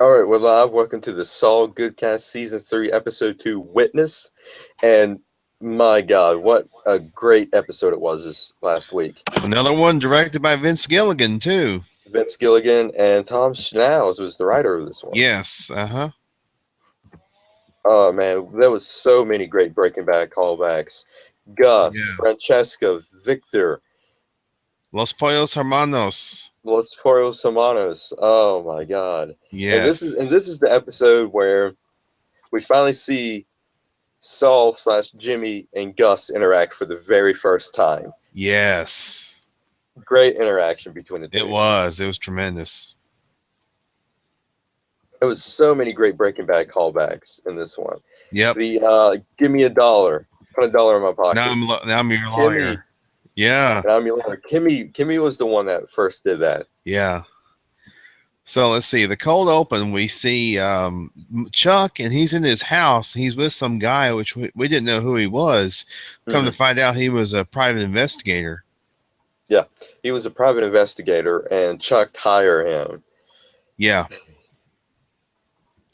All right, we're live. Welcome to the Saul GoodCast Season 3, Episode 2, Witness. And my God, what a great episode it was this last week. Another one directed by Vince Gilligan, too. Vince Gilligan and Tom Schnauz was the writer of this one. Yes, Oh, man, there was so many great Breaking Bad callbacks. Gus, Yeah. Francesca, Victor, Los Pollos Hermanos. Los Poros Hermanos. Oh, my God. And this is, and Yes. this is the episode where we finally see Saul/Jimmy and Gus interact for the very first time. Yes. Great interaction between the two. It was. It was tremendous. There was so many great Breaking Bad callbacks in this one. Yep. The give me $1, put $1 in my pocket. Now I'm your lawyer. Yeah. And I'm your lawyer. Kimmy was the one that first did that. Yeah. So let's see. The cold open, we see Chuck, and he's in his house. He's with some guy, which we didn't know who he was. Come to find out, he was a private investigator. Yeah, he was a private investigator, and Chuck hired him. Yeah.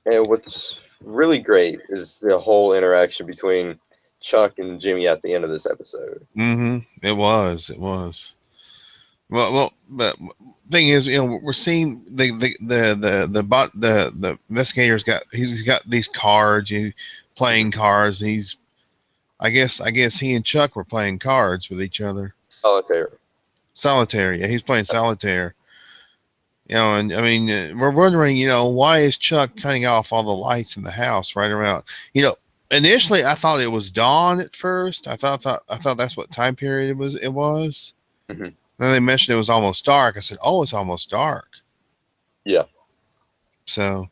And what's really great is the whole interaction between Chuck and Jimmy at the end of this episode. Mm-hmm. It was. Well, but thing is, we're seeing the investigator's he's got these cards, playing cards. I guess he and Chuck were playing cards with each other. Solitaire. Yeah, he's playing solitaire. And I mean, we're wondering, why is Chuck cutting off all the lights in the house right around? Initially I thought it was dawn at first. I thought that's what time period it was. Mm-hmm. Then they mentioned it was almost dark. I said, "Oh, it's almost dark." Yeah. So,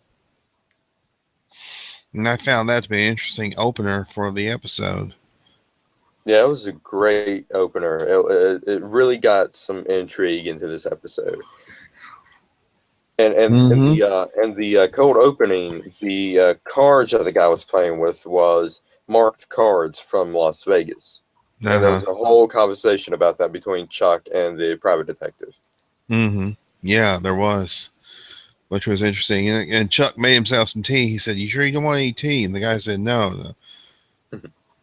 and I found that to be an interesting opener for the episode. Yeah, it was a great opener. It really got some intrigue into this episode. And the cold opening, the cards that the guy was playing with was marked cards from Las Vegas. Uh-huh. And there was a whole conversation about that between Chuck and the private detective. Mm-hmm. Yeah, there was, which was interesting. And Chuck made himself some tea. He said, "You sure you don't want any tea?" And the guy said, "No,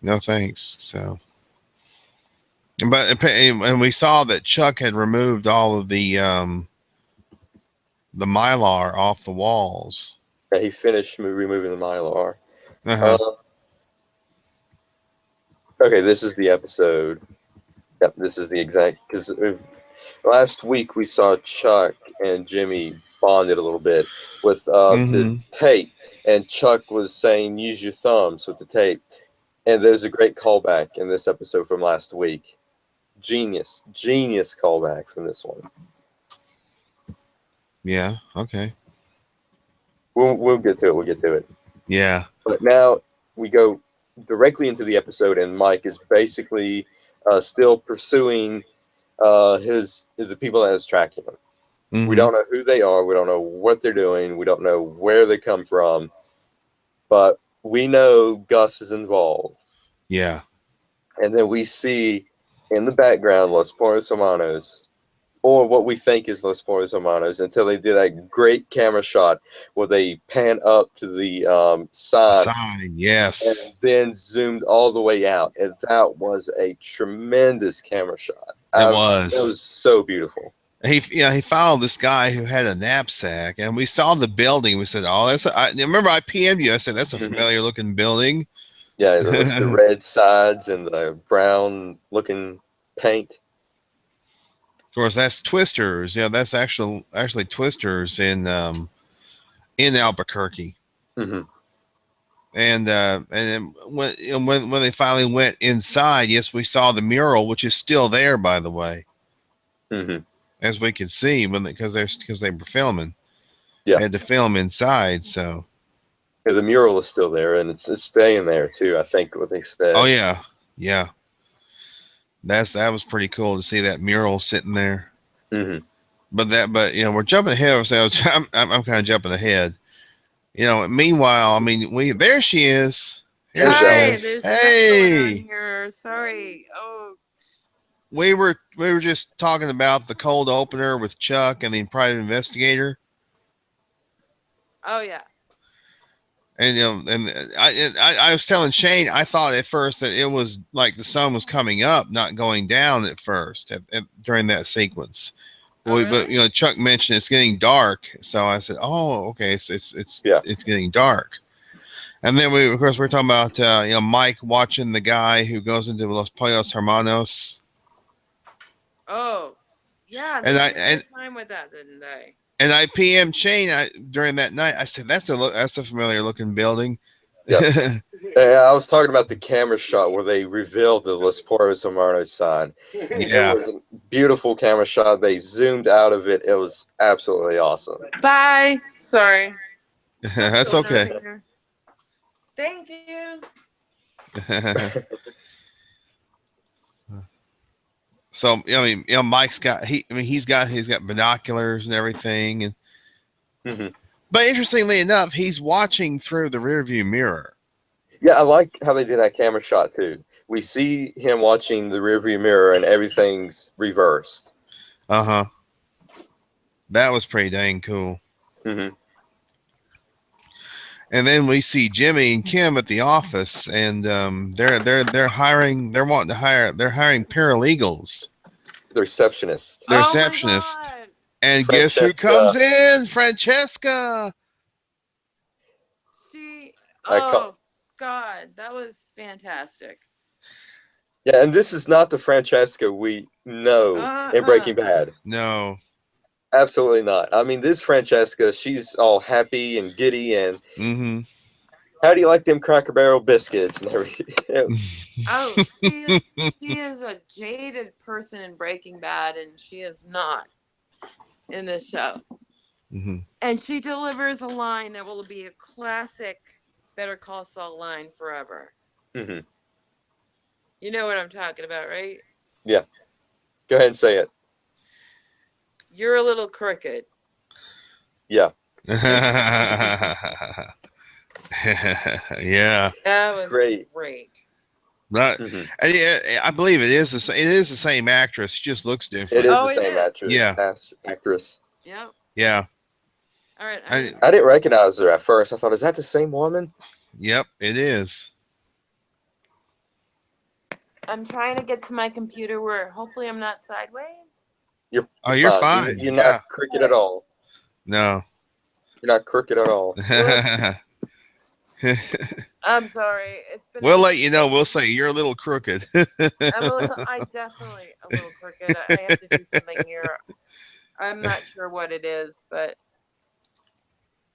no thanks." So, and we saw that Chuck had removed all of the Mylar off the walls. Yeah, he finished removing the Mylar. Uh-huh. Okay, this is the episode. Yep, this is the exact, because last week we saw Chuck and Jimmy bonded a little bit with the tape, and Chuck was saying, "Use your thumbs" with the tape. And there's a great callback in this episode from last week. Genius callback from this one. Yeah, okay. We'll get to it. Yeah. But now we go directly into the episode, and Mike is basically still pursuing the people that is tracking him. Mm-hmm. We don't know who they are. We don't know what they're doing. We don't know where they come from. But we know Gus is involved. Yeah. And then we see in the background Los Pollos Hermanos, or what we think is Los Pollos Hermanos, until they did that great camera shot where they pan up to the sign. Yes. And then zoomed all the way out. And that was a tremendous camera shot. It was. It was so beautiful. He followed this guy who had a knapsack, and we saw the building. We said, "Oh, remember I PM'd you. I said, that's a familiar looking building." Yeah, the red sides and the brown looking paint. Of course, that's Twisters. Yeah, that's actually Twisters in Albuquerque. Mm-hmm. And then when they finally went inside, yes, we saw the mural, which is still there, by the way, as we could see because they were filming. Yeah, they had to film inside, so. Yeah, the mural is still there, and it's staying there too. I think what they said. Oh yeah. That was pretty cool to see that mural sitting there. Mm-hmm. But we're jumping ahead of ourselves. I'm kind of jumping ahead. Meanwhile, I mean, there she is. Here she is. There's hey. Here. Sorry. Oh. We were just talking about the cold opener with Chuck and the private investigator. Oh yeah. And I was telling Shane, I thought at first that it was like the sun was coming up, not going down at first during that sequence. Oh, But really? Chuck mentioned it's getting dark, so I said, "Oh, okay, so it's getting dark." And then of course, we're talking about Mike watching the guy who goes into Los Pollos Hermanos, Oh, yeah. They and I had a good time with that, didn't they? and I PM Shane during that night. I said, that's a familiar looking building." Yeah. I was talking about the camera shot where they revealed the Los Porros Hermanos sign. Yeah. It was a beautiful camera shot. They zoomed out of it. It was absolutely awesome. Bye. Sorry. That's Going okay. over here. Thank you. So Mike's got he's got binoculars and everything, and Mhm. but interestingly enough, he's watching through the rearview mirror. Yeah, I like how they did that camera shot too. We see him watching the rearview mirror and everything's reversed. Uh-huh. That was pretty dang cool. Mm-hmm. And then we see Jimmy and Kim at the office, and they're hiring. They're wanting to hire. They're hiring paralegals. The receptionist. The Oh my receptionist. God. And guess who comes in? Francesca. Oh God, that was fantastic. Yeah, and this is not the Francesca we know in Breaking Bad. No. Absolutely not. I mean, this Francesca, she's all happy and giddy, and how do you like them Cracker Barrel biscuits and everything? Oh, she is a jaded person in Breaking Bad, and she is not in this show. Mm-hmm. And she delivers a line that will be a classic Better Call Saul line forever. Mm-hmm. You know what I'm talking about, right? Yeah. Go ahead and say it. You're a little crooked. Yeah. Yeah. That was great. But I believe it is the same actress. She just looks different. It is the same actress. Yeah. Actress. Yep. Yeah. All right. I didn't recognize her at first. I thought, is that the same woman? Yep, it is. I'm trying to get to my computer where hopefully I'm not sideways. You're fine. You're not crooked at all. No. You're not crooked at all. I'm sorry. It's been. We'll let you know. We'll say you're a little crooked. I definitely a little crooked. I have to do something here. I'm not sure what it is, but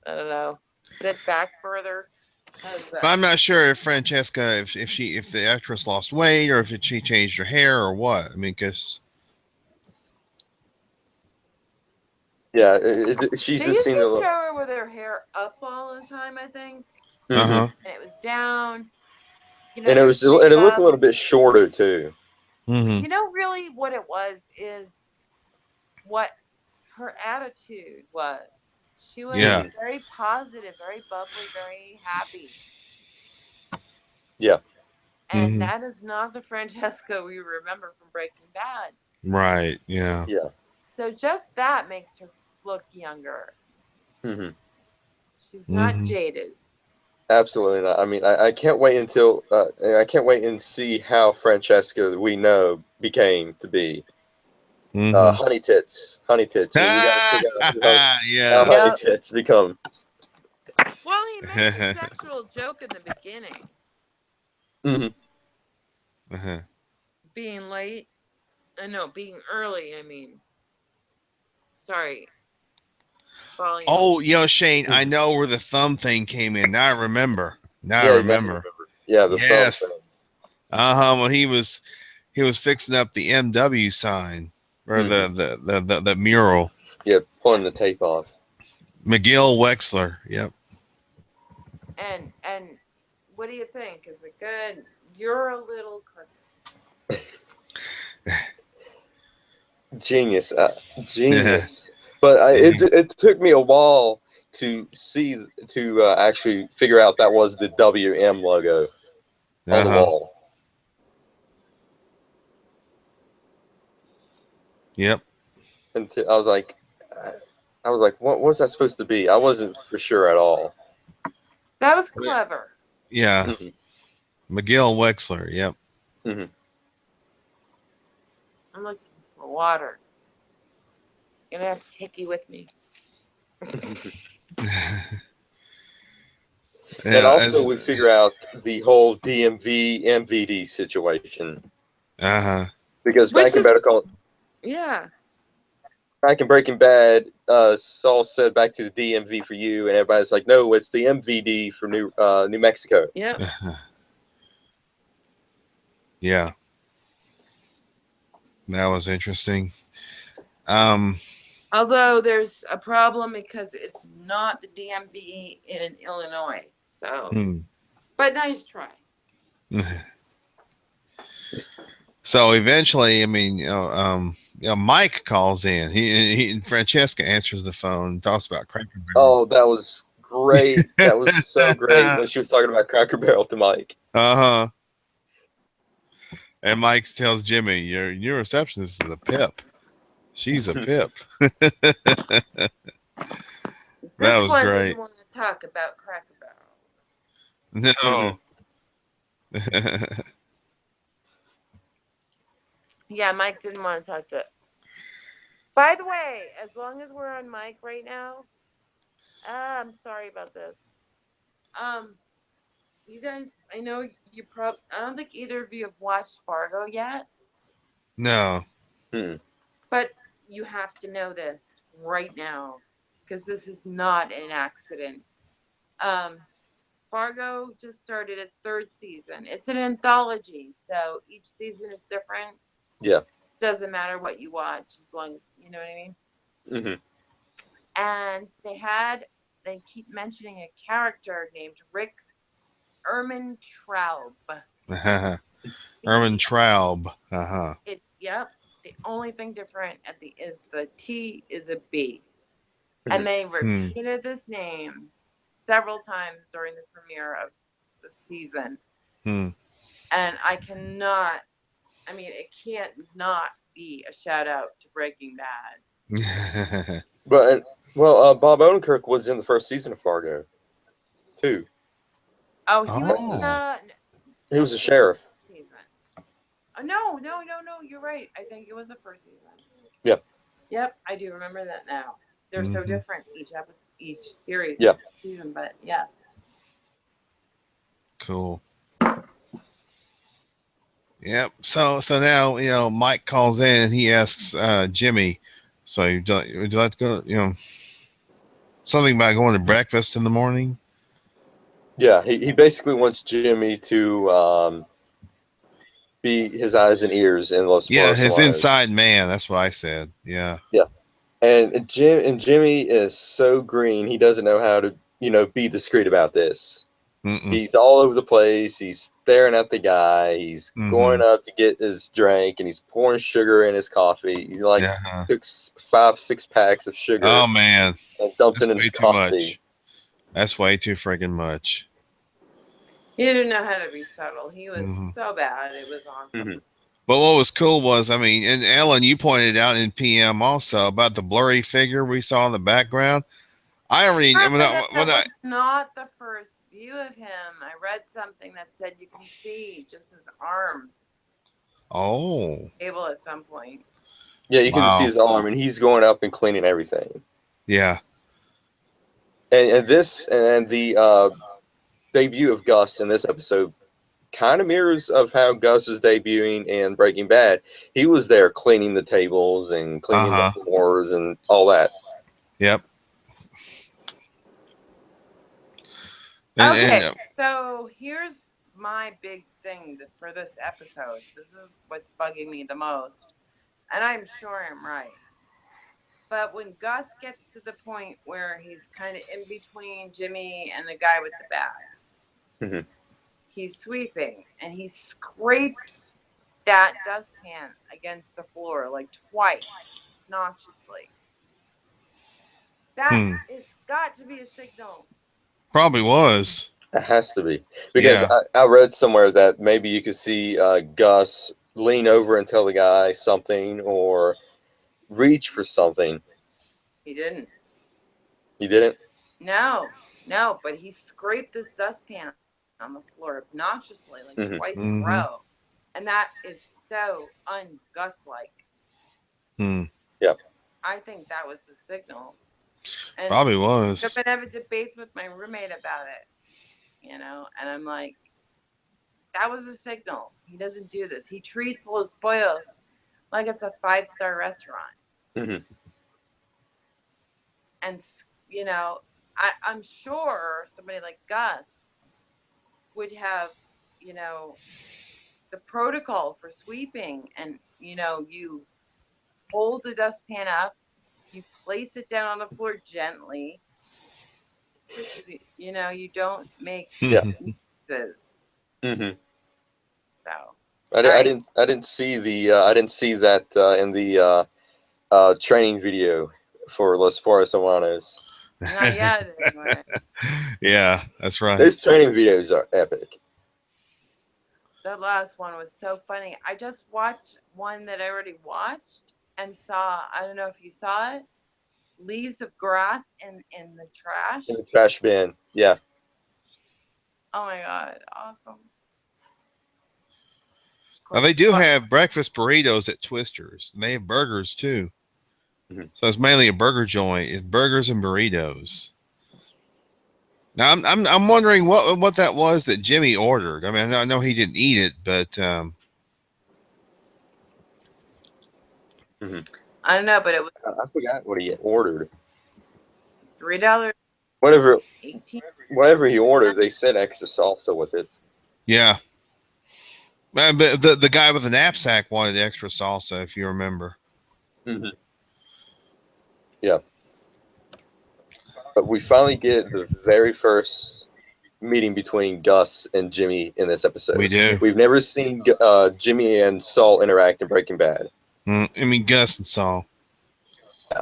I don't know. Sit back further. But I'm not sure if Francesca, if the actress lost weight or if she changed her hair or what. I mean, because yeah, she's they used seen to the show her with her hair up all the time, I think. Uh-huh. And it was down. You know, and it looked a little bit shorter too. Mm-hmm. You know, really, what it was is what her attitude was. She was very positive, very bubbly, very happy. Yeah. And that is not the Francesca we remember from Breaking Bad. Right. Yeah. Yeah. So just that makes her look younger. Mm-hmm. She's not jaded. Absolutely not. I mean, I can't wait until I can't wait and see how Francesca we know became to be. Honey tits. We gotta figure out how Honey tits become. Well, he makes a sexual joke in the beginning. Mm-hmm. Being late. No, being early, I mean. Sorry. Volume. Oh, Shane, I know where the thumb thing came in. Now I remember. Yeah, the thumb thing. When he was fixing up the MW sign or the mural. Yeah, pulling the tape off. McGill Wexler. Yep. And what do you think? Is it good? You're a little crooked. Genius. But it took me a while to actually figure out that was the WM logo on the wall. Yep. And I was like, I was like, what was that supposed to be? I wasn't for sure at all. That was clever. Yeah. Mm-hmm. McGill Wexler. Yep. Mm-hmm. I'm looking for water. Gonna have to take you with me. And Yeah. also, we figure out the whole DMV MVD situation Uh-huh. because Which is, yeah. back in Breaking Bad, Saul said back to the DMV for you, and everybody's like, no, it's the MVD for New Mexico. Yep. Yeah. That was interesting. Um, Although there's a problem because it's not the DMV in Illinois. So, but nice try. So eventually, I mean, Mike calls in. He Francesca answers the phone, talks about Cracker Barrel. Oh, that was great. That was so great when she was talking about Cracker Barrel to Mike. Uh-huh. And Mike tells Jimmy, your receptionist is a pip. She's a pip. That This was one great. didn't want to talk about Cracker Barrel. No. Yeah, Mike didn't want to talk to. By the way, as long as we're on mic right now, I'm sorry about this. You guys, I know you I don't think either of you have watched Fargo yet. No. But you have to know this right now because this is not an accident. Fargo just started its third season. It's an anthology, so each season is different. Yeah. Doesn't matter what you watch, as long you know what I mean. Mm-hmm. And they keep mentioning a character named Rick Ermintraub. Ermintraub. Uh-huh. Yep. The only thing different is the T is a B. Mm-hmm. And they repeated this name several times during the premiere of the season. And it can't not be a shout out to Breaking Bad. But Bob Odenkirk was in the first season of Fargo, too. Oh, he was. He was a sheriff. Season. Oh, no. You're right. I think it was the first season. Yep. Yep, I do remember that now. They're so different each series. Yeah. Season, but yeah. Cool. Yep. So now Mike calls in and he asks Jimmy, so would you like to go? Something about going to breakfast in the morning. Yeah, he basically wants Jimmy to be his eyes and ears in Los Yeah, his Solares. inside man. That's what I said. Yeah. Yeah, and Jimmy is so green. He doesn't know how to be discreet about this. He's all over the place. He's staring at the guy. He's going up to get his drink, and he's pouring sugar in his coffee. He cooks 5-6 packs of sugar. Oh man, and dumps it in his coffee. Much. That's way too friggin' much. He didn't know how to be subtle. He was so bad. It was awesome. But what was cool was, and Ellen, you pointed out in PM also about the blurry figure we saw in the background. Was not the first view of him. I read something that said you can see just his arm. Oh. Able at some point. Yeah, you can see his arm, and he's going up and cleaning everything. Yeah. And the debut of Gus in this episode kind of mirrors of how Gus was debuting in Breaking Bad. He was there cleaning the tables and cleaning the floors and all that. Yep. So here's my big thing for this episode. This is what's bugging me the most, and I'm sure I'm right. But when Gus gets to the point where he's kind of in between Jimmy and the guy with the bag, he's sweeping and he scrapes that dustpan against the floor like twice, obnoxiously. That has got to be a signal. Probably was. It has to be. Because I read somewhere that maybe you could see Gus lean over and tell the guy something or reach for something. He didn't. He didn't. No, no, but he scraped this dustpan on the floor obnoxiously, like twice in a Mm-hmm. row. Mm-hmm. And that is so un-Gus like. Hmm. Yeah. I think that was the signal. And Probably I've was. been having debates with my roommate about it, and I'm like, that was a signal. He doesn't do this. He treats Los Pollos like it's a five-star restaurant. Mm-hmm. And, you know, I'm sure somebody like Gus would have, you know, the protocol for sweeping. And, you hold the dustpan up, you place it down on the floor gently, because, you don't make Yeah. noises. Mm-hmm. So, all I right. didn't. I didn't see the. I didn't see that in the training video for Los Porros Hermanos. Not yet, anyway. Yeah, that's right. Those training videos are epic. That last one was so funny. I just watched one that I already watched and saw. I don't know if you saw it. Leaves of grass in the In trash. the trash bin. Yeah. Oh my god, awesome. Of Now course, they do have breakfast burritos at Twisters, and they have burgers too. Mhm. So it's mainly a burger joint. It's burgers and burritos. Now I'm wondering what that was that Jimmy ordered. I mean, I know he didn't eat it, but Mhm. I don't know, but it was I forgot what he ordered. $3 Whatever, 18. whatever he ordered, they said extra salsa with it. yeah. But the guy with the knapsack wanted extra salsa, if you remember. Mm-hmm. Yeah. But we finally get the very first meeting between Gus and Jimmy in this We episode. do. We've never seen Jimmy and Saul interact in Breaking Bad. I mean, Gus and Saul. Yeah.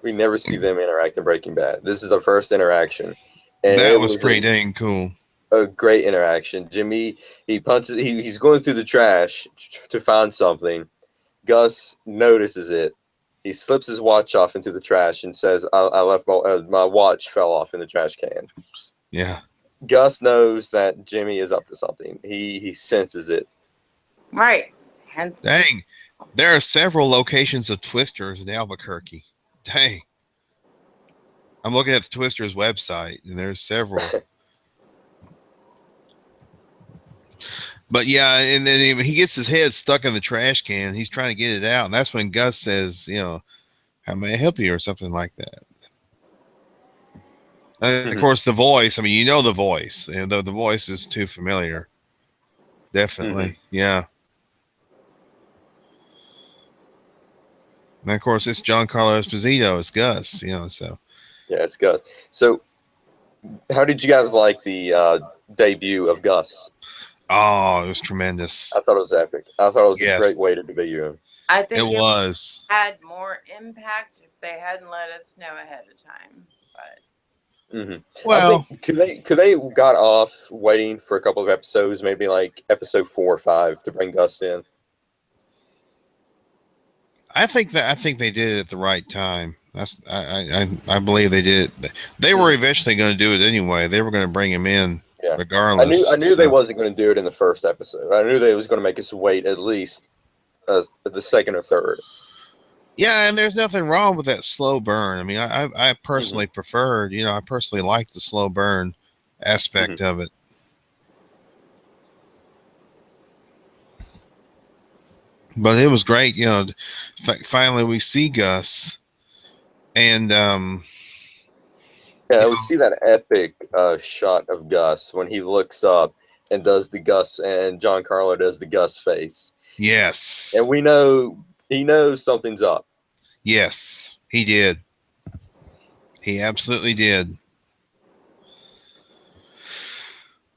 We never see them interact in Breaking Bad. This is our first interaction. And That it was was pretty dang cool. a great interaction. Jimmy, he punches, he's going through the trash to find something. Gus notices it. He slips his watch off into the trash and says, I left my watch fell off in the trash can. Yeah. Gus knows that Jimmy is up to something. He senses it. Right. Hence. Dang. There are several locations of Twisters in Albuquerque. Dang. I'm looking at the Twisters website, and there's several. But yeah, and then he gets his head stuck in the trash can. He's trying to get it out, and that's when Gus says, "How may I help you?" or something like that. And of Mm-hmm. course, the voice. I mean, you know the voice. The voice is too familiar. Definitely, Mm-hmm. yeah. And of course, it's Giancarlo Esposito. It's Gus. So Yeah, it's Gus. So, how did you guys like the debut of Gus? oh, it was tremendous. I thought it was epic. I thought it was a great Yes, way to debut him. I it think it was. had more impact if they hadn't let us know ahead of time. But Mm-hmm. I Well, think could they got off waiting for a couple of episodes, maybe like episode 4 or 5, to bring Gus in. I think they did it at the right time. I believe they did. They were eventually going to do it anyway. They were going to bring him in Yeah, regardless. I knew they wasn't going to do it in the first episode. I knew they was going to make us wait at least the second or third. Yeah, and there's nothing wrong with that slow burn. I mean, I personally Mm-hmm. preferred. I personally like the slow burn aspect Mm-hmm. of it. But it was great. Finally we see Gus, and Yeah, you I know, would see that epic shot of Gus when he looks up and does the Gus, and Giancarlo does the Gus face, and yes, we know he knows something's up. yes, he did. He absolutely did.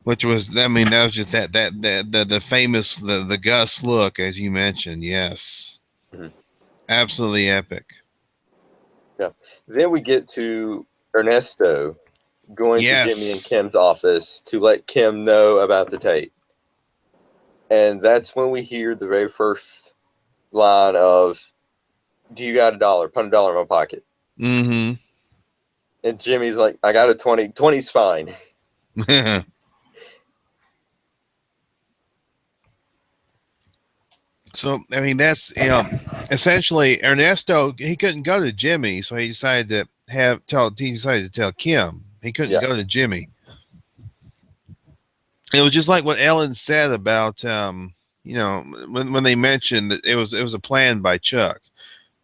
Which was, I mean, that was just the famous the Gus look, as you mentioned. Yes, Mhm. absolutely epic. Yeah. Then we get to Ernesto going to Jimmy and Yes, Kim's office to let Kim know about the tape, and that's when we hear the very first line of, "Do you got $1? Put $1 in my pocket." mm-hmm. And Jimmy's like, I got a 20. 20's fine. So I mean, that's essentially Ernesto. He couldn't go to Jimmy, so he decided to He decided to tell Kim. He couldn't Yeah. go to Jimmy. It was just like what Ellen said about when they mentioned that it was a plan by Chuck.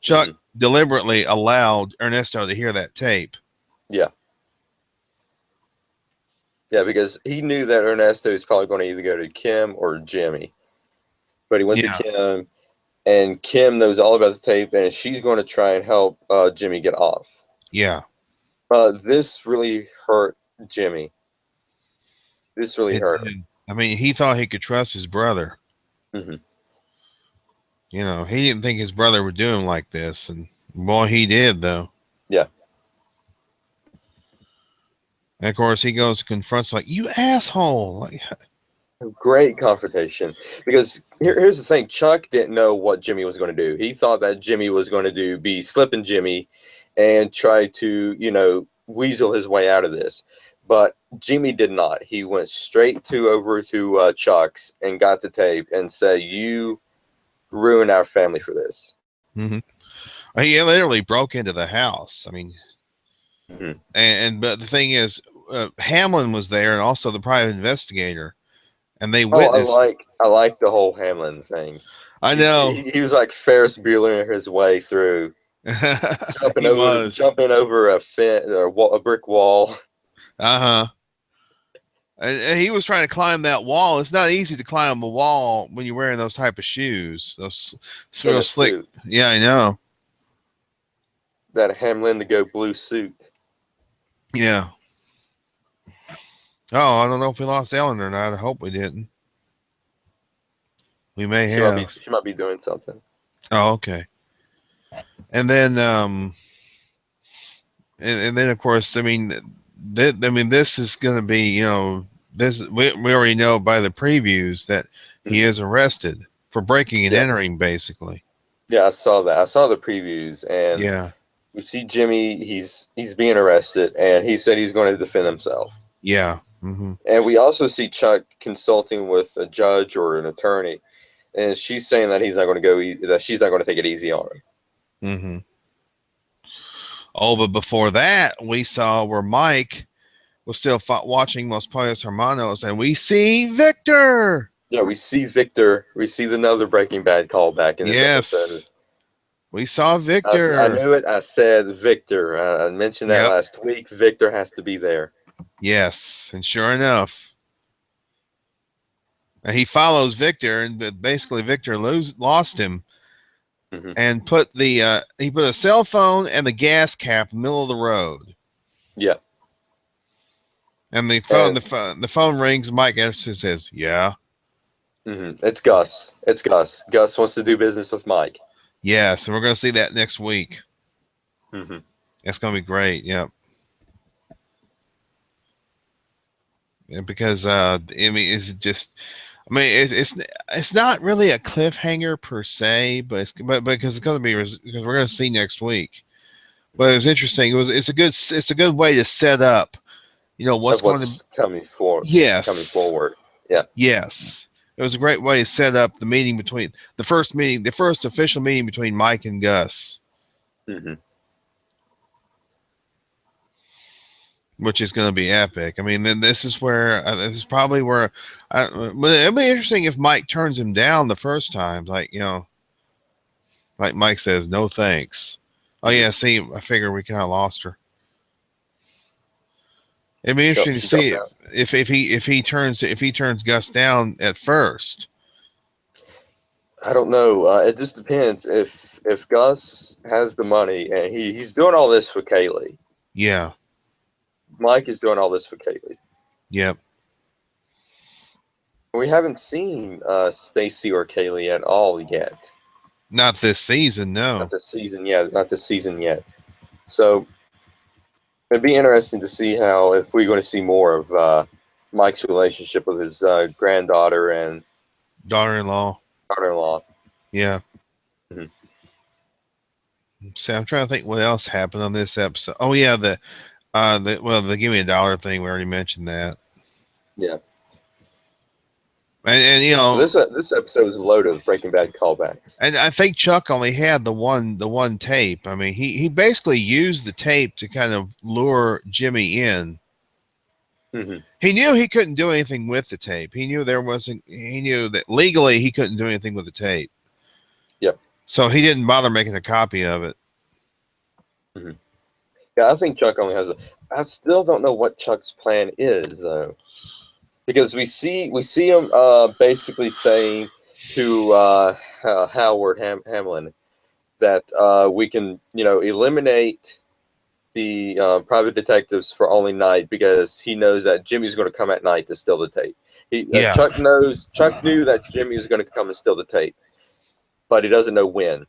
Chuck deliberately allowed Ernesto to hear that tape. Yeah. Yeah, because he knew that Ernesto was probably going to either go to Kim or Jimmy. But he went to Yeah. Kim, and Kim knows all about the tape, and she's going to try and help Jimmy get off. Yeah. This really hurt Jimmy. This really It hurt him. did. I mean, he thought he could trust his brother. Mm-hmm. He didn't think his brother would do him like this, and boy, he did though. Yeah. And of course, he goes and confronts like, "You asshole!" Like, Great confrontation. Because here's the thing: Chuck didn't know what Jimmy was going to do. He thought that Jimmy was going to be slipping Jimmy, and try to weasel his way out of this. But Jimmy did not. He went straight over to Chuck's and got the tape and said, "You ruined our family for this." mm-hmm. He literally broke into the house. I mean, but the thing is, Hamlin was there, and also the private investigator, and they witnessed. I like the whole Hamlin thing. I know he was like Ferris Bueller his way through, jumping over a fence or a brick wall. And he was trying to climb that wall. It's not easy to climb a wall when you're wearing those type of shoes. Those real slick. Suit. Yeah, I know. That Hamlin to go blue suit. Yeah. Oh, I don't know if we lost Ellen or not. I hope we didn't. We may have. She might be doing something. Oh, okay. And then, and then of course, I mean, this is going to be, this we already know by the previews that he is arrested for breaking and entering, basically. Yeah, I saw that. I saw the previews, and yeah, we see Jimmy. He's being arrested, and he said he's going to defend himself. Yeah. Mm-hmm. And we also see Chuck consulting with a judge or an attorney, and she's saying that he's not going to go. That she's not going to take it easy on him. Mm-hmm. Oh, but before that, we saw where Mike was still watching Los Pollos Hermanos, and we see Victor. Yeah, we see Victor. We see another Breaking Bad callback in this episode. We saw Victor. I knew it. I said Victor. I mentioned that last week. Victor has to be there. Yes, and sure enough, he follows Victor, and basically Victor lost him, and he put a cell phone and the gas cap in the middle of the road. Yeah. And the phone rings. Mike Anderson says, "Yeah." Mm-hmm. It's Gus. It's Gus. Gus wants to do business with Mike. Yes, and we're going to see that next week. Mm-hmm. That's going to be great. Yep. Yeah, because I mean, it's not really a cliffhanger per se, but because it's going to be because we're going to see next week. But it was interesting. It's a good way to set up. What's coming forward. Yes. Coming forward. Yeah. Yes. It was a great way to set up the meeting the first official meeting between Mike and Gus. Mm-hmm. Which is going to be epic. I mean, then this is probably where, but it'll be interesting if Mike turns him down the first time. Like Mike says, no thanks. Oh yeah. See, I figure we kind of lost her. It'd be interesting to see if he turns Gus down at first. I don't know. It just depends. If Gus has the money and he's doing all this for Kaylee. Yeah. Mike is doing all this for Kaylee. Yep. We haven't seen Stacy or Kaylee at all yet. Not this season, no. Not this season yet. So it'd be interesting to see if we're going to see more of Mike's relationship with his granddaughter and daughter-in-law. Yeah. Mm-hmm. So I'm trying to think what else happened on this episode. Oh yeah, The give me $1 thing. We already mentioned that. Yeah. And This episode is loaded with Breaking Bad callbacks. And I think Chuck only had the one tape. I mean, he basically used the tape to kind of lure Jimmy in. Mm-hmm. He knew he couldn't do anything with the tape. He knew he knew that legally he couldn't do anything with the tape. Yep. So he didn't bother making a copy of it. Mm-hmm. Yeah, I think Chuck only has I still don't know what Chuck's plan is though, because we see him basically saying to Howard Hamlin that we can eliminate the private detectives for only night because he knows that Jimmy's going to come at night to steal the tape. Yeah. Chuck knew that Jimmy was going to come and steal the tape, but he doesn't know when.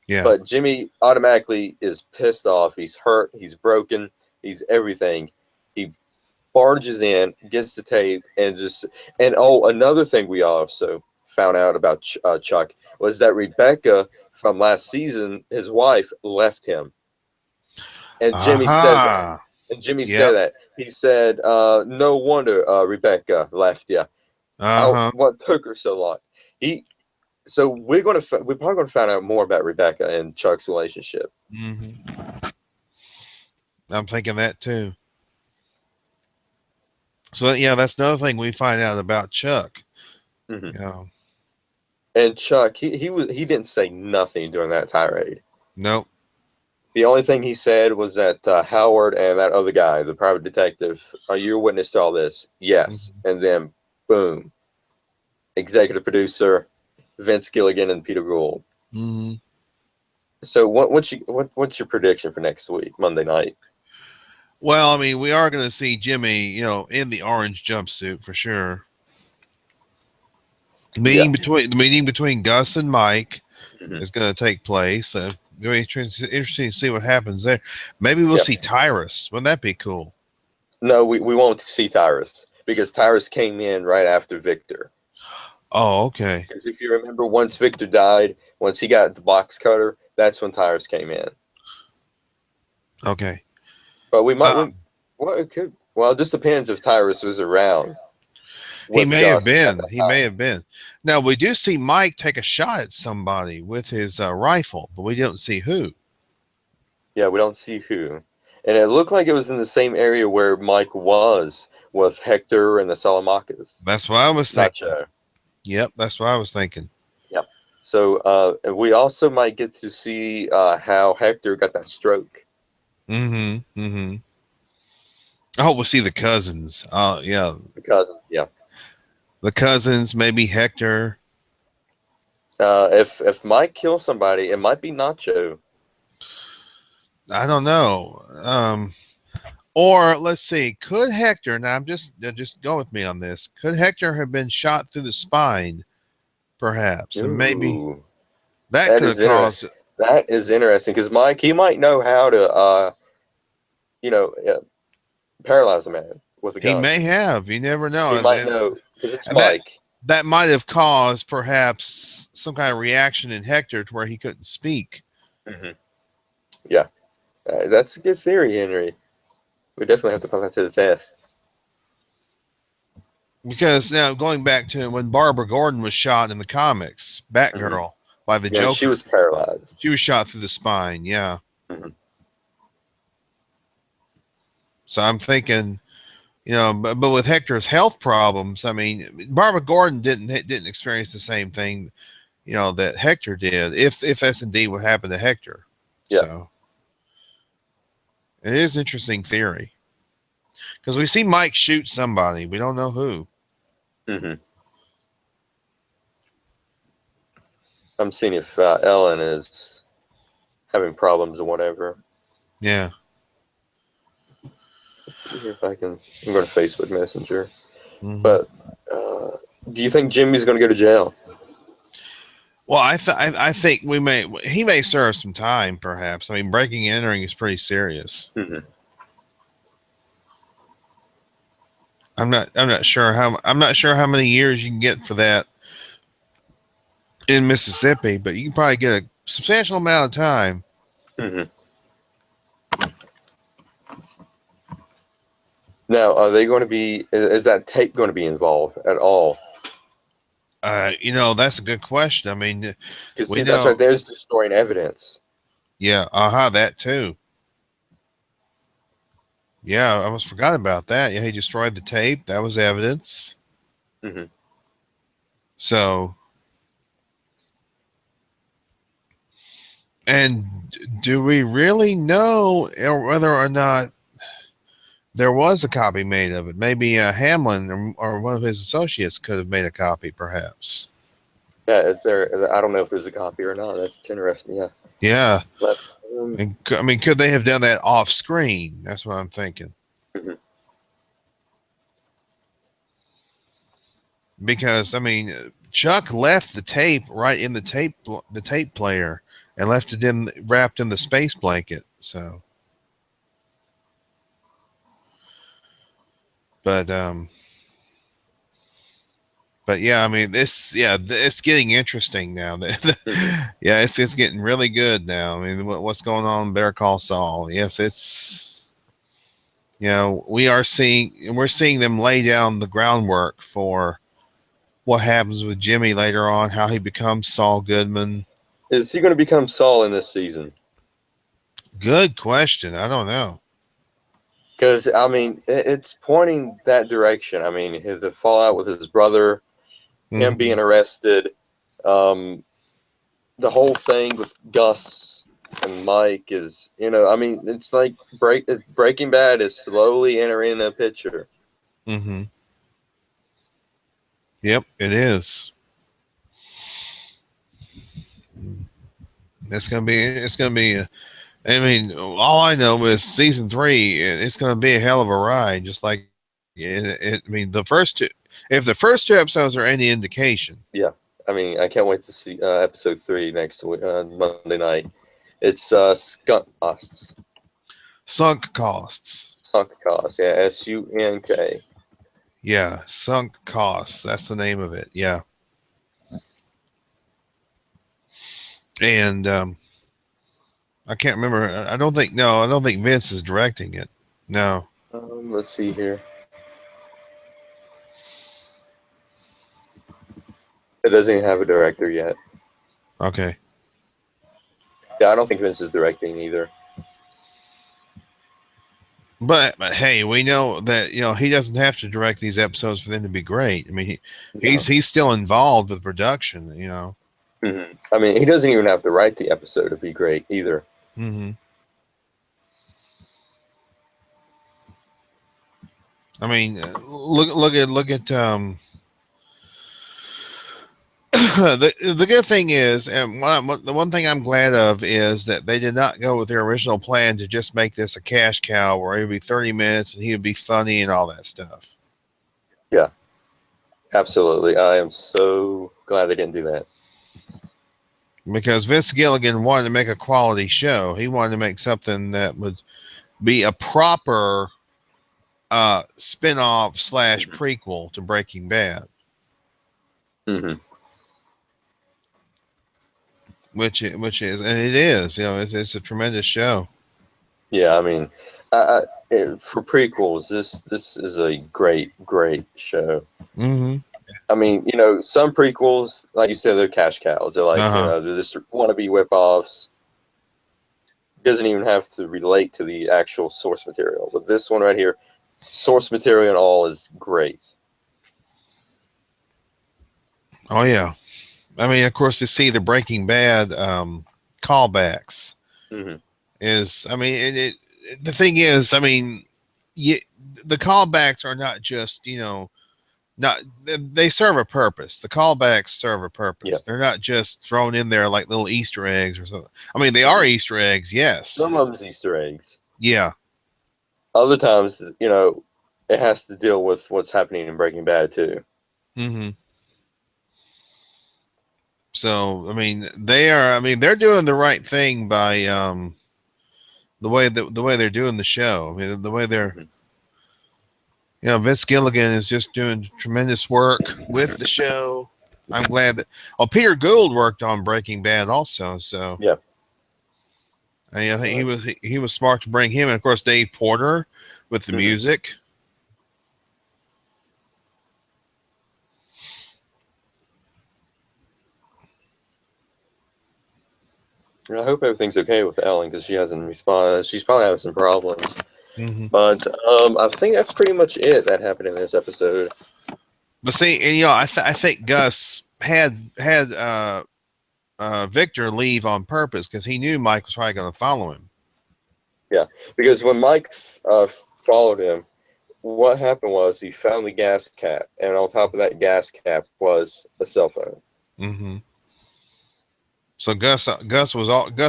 Yeah. But Jimmy automatically is pissed off. He's hurt. He's broken. He's everything. He barges in, gets the tape, and another thing we also found out about Chuck was that Rebecca from last season, his wife, left him, and Jimmy says that. And Jimmy said that. He said, "No wonder Rebecca left you. What took her so long?" So we're probably gonna find out more about Rebecca and Chuck's relationship. Mm-hmm. I'm thinking that too. So yeah, that's another thing we find out about Chuck. Mm-hmm. And Chuck, he didn't say nothing during that tirade. Nope. The only thing he said was that Howard and that other guy, the private detective, are you a witness to all this? Yes. Mm-hmm. And then, boom, executive producer, Vince Gilligan and Peter Gould. Mm-hmm. So what's your prediction for next week, Monday night? Well, I mean, we are going to see Jimmy, in the orange jumpsuit for sure. The meeting between Gus and Mike is going to take place. Very interesting to see what happens there. Maybe we'll see Tyrus. Wouldn't that be cool? No, we won't see Tyrus because Tyrus came in right after Victor. Oh, okay. Because if you remember, once Victor died, once he got the box cutter, that's when Tyrus came in. Okay. But we might. It just depends if Tyrus was around. He may have been. He may have been. Now, we do see Mike take a shot at somebody with his rifle, but we don't see who. Yeah, we don't see who. And it looked like it was in the same area where Mike was with Hector and the Salamakas. That's what I was thinking. Nacho. Yep, that's what I was thinking. Yep. So we also might get to see how Hector got that stroke. Mm-hmm. Mm-hmm. I hope we'll see the cousins. Yeah. The cousins, yeah. The cousins, maybe Hector. If Mike kills somebody, it might be Nacho. I don't know. Or let's see, could Hector? Now I'm just go with me on this. Could Hector have been shot through the spine, perhaps, and maybe that could have caused it. That is interesting because Mike, he might know how to, paralyze a man with a gun. He may have. You never know. He might know because it's Mike. That might have caused perhaps some kind of reaction in Hector to where he couldn't speak. Mm-hmm. Yeah, that's a good theory, Henry. We definitely have to put that to the test. Because now going back to when Barbara Gordon was shot in the comics, Batgirl by the Joker, she was paralyzed. She was shot through the spine. Yeah. Mm-hmm. So I'm thinking, but with Hector's health problems, I mean, Barbara Gordon didn't experience the same thing, that Hector did. If that's indeed what happened to Hector. Yeah. So it is an interesting theory because we see Mike shoot somebody. We don't know who. Mm-hmm. I'm seeing if Ellen is having problems or whatever. Yeah. Let's see if I can. I'm going to Facebook Messenger. Mm-hmm. But do you think Jimmy's going to go to jail? Well, I think he may serve some time, perhaps. I mean, breaking and entering is pretty serious. Mm-hmm. I'm not sure how many years you can get for that in Mississippi, but you can probably get a substantial amount of time. Mm-hmm. Now, are they going to be? Is that tape going to be involved at all? That's a good question. I mean, Because we see, that's right. know, There's destroying evidence. yeah, that too. Yeah, I almost forgot about that. Yeah, he destroyed the tape. That was evidence. Hmm. So, and do we really know whether or not there was a copy made of it? Maybe Hamlin or one of his associates could have made a copy, perhaps. Yeah, is there? I don't know if there's a copy or not. That's interesting. Yeah, Yeah. but And, I mean, could they have done that off screen? That's what I'm thinking. mhm. Because I mean, Chuck left the tape right in the tape player and left it in wrapped in the space blanket. So, but yeah, I mean, it's getting interesting now. Mhm. Yeah, it's getting really good now. I mean, what's going on in Better Call Saul? Yes, it's we're seeing them lay down the groundwork for what happens with Jimmy later on, how he becomes Saul Goodman. Is he going to become Saul in this season? Good question. I don't know. Because I mean, it's pointing that direction. I mean, the fallout with his brother, him Mm-hmm. being arrested, um, the whole thing with Gus and Mike is, I mean, it's like Breaking Bad is slowly entering a picture. Mm-hmm. Yep, it is. It's gonna be. I mean, all I know is season 3. It's gonna be a hell of a ride. Just like I mean, the first two. If the first two episodes are any indication, Yeah, I mean, I can't wait to see episode 3 next week, Monday night. It's Skunk Costs. sunk costs. Sunk Costs. Yeah, SUNK. Yeah, sunk costs. That's the name of it. Yeah, and I can't remember. I don't think. No, I don't think Vince is directing it. No. Let's see here. It doesn't even have a director yet. Okay. Yeah, I don't think Vince is directing either. But hey, we know that he doesn't have to direct these episodes for them to be great. I mean, No. he's still involved with production. I mean, he doesn't even have to write the episode to be great either. Mm-hmm. I mean, look at the good thing is, and the one thing I'm glad of is that they did not go with their original plan to just make this a cash cow where it would be 30 minutes and he would be funny and all that stuff. Yeah, absolutely. I am so glad they didn't do that. Because Vince Gilligan wanted to make a quality show. He wanted to make something that would be a proper spin-off / prequel to Breaking Bad, Mm-hmm. which is, and it is. It's a tremendous show. Yeah, I mean, for prequels, this is a great show. Mm-hmm. I mean, some prequels, like you said, they're cash cows. They're like, Uh-huh. they're just wannabe whip-offs. It doesn't even have to relate to the actual source material. But this one right here, source material and all is great. Oh yeah. I mean, of course, to see the Breaking Bad callbacks Mm-hmm. is, I mean, the thing is, I mean, you, the callbacks are not just, not they serve a purpose. The callbacks serve a purpose. Yeah. They're not just thrown in there like little Easter eggs or something. I mean, they are Easter eggs, yes. Some of them's Easter eggs. Yeah. Other times, it has to deal with what's happening in Breaking Bad too. Mm-hmm. So I mean, they're doing the right thing by the way they're doing the show. I mean, the way they're Mm-hmm. Vince Gilligan is just doing tremendous work with the show. I'm glad that Peter Gould worked on Breaking Bad also. So Yeah. I think he was smart to bring him, and of course Dave Porter with the Mm-hmm. music. I hope everything's okay with Ellen because she hasn't responded. She's probably having some problems. Mm-hmm. But I think that's pretty much it that happened in this episode. But see, and I think Gus had Victor leave on purpose because he knew Mike was probably going to follow him. Yeah, because when Mike followed him, what happened was he found the gas cap, and on top of that gas cap was a cell phone. Mm-hmm. So Gus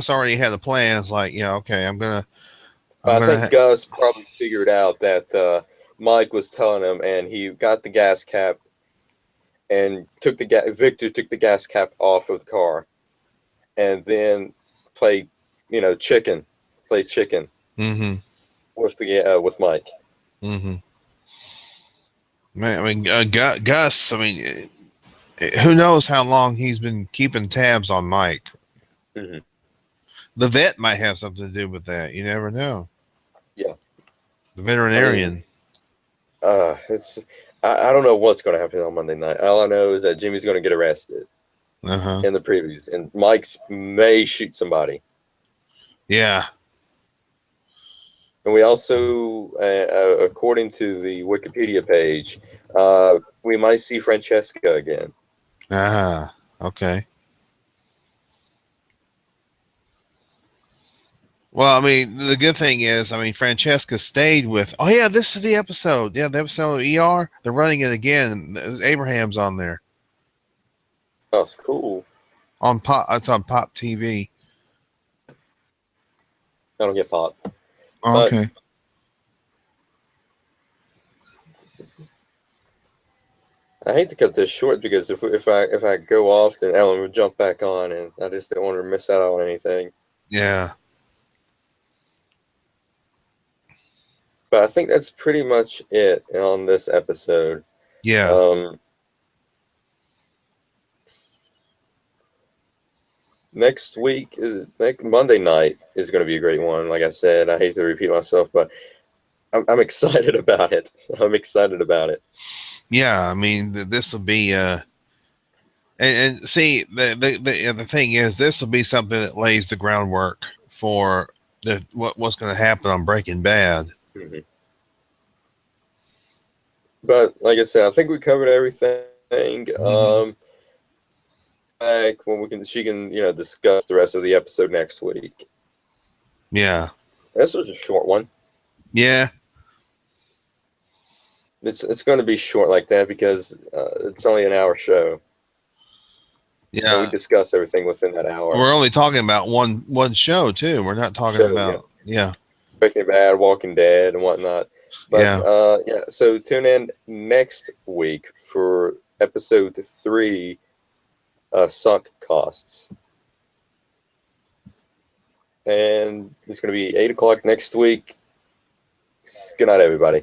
already had a plan. It's like, yeah, okay, I'm But I gonna. think Gus probably figured out that Mike was telling him, and he got the gas cap and took the Victor took the gas cap off of the car, and then played, played chicken Mm-hmm. with Mike. Mm-hmm. Man, I mean, Gus. I mean, who knows how long he's been keeping tabs on Mike? Mm-hmm. The vet might have something to do with that. You never know. Yeah, The I mean, veterinarian. it's I don't know what's going to happen on Monday night. All I know is that Jimmy's going to get arrested Uh-huh. in the previews, and Mike's may shoot somebody. Yeah. And we also, according to the Wikipedia page, we might see Francesca again. Uh-huh. Okay. Well, I mean, the good thing is, I mean, Francesca stayed with. Oh yeah, this is the episode. Yeah, the episode of ER. They're running it again. Abraham's on there Oh, it's cool. on Pop. It's on Pop TV. I don't get popped. But Okay. I hate to cut this short because if I go off, then Ellen would jump back on, and I just don't want her to miss out on anything. Yeah. But I think that's pretty much it on this episode. Yeah. Next Monday night is going to be a great one. Like I said, I hate to repeat myself, but I'm excited about it. I'm excited about it. Yeah. I mean, this will be. And see, the thing is, this will be something that lays the groundwork for what's going to happen on Breaking Bad. Mm-hmm. But like I said, I think we covered everything. Mm-hmm. Back when she can discuss the rest of the episode next week. Yeah. This was a short one. Yeah. It's going to be short like that because it's only an hour show. Yeah. And we discuss everything within that hour. We're only talking about one show too. We're not talking about Breaking Bad, Walking Dead, and whatnot. But so tune in next week for episode 3, sunk costs. And it's going to be 8 o'clock next week. Good night, everybody.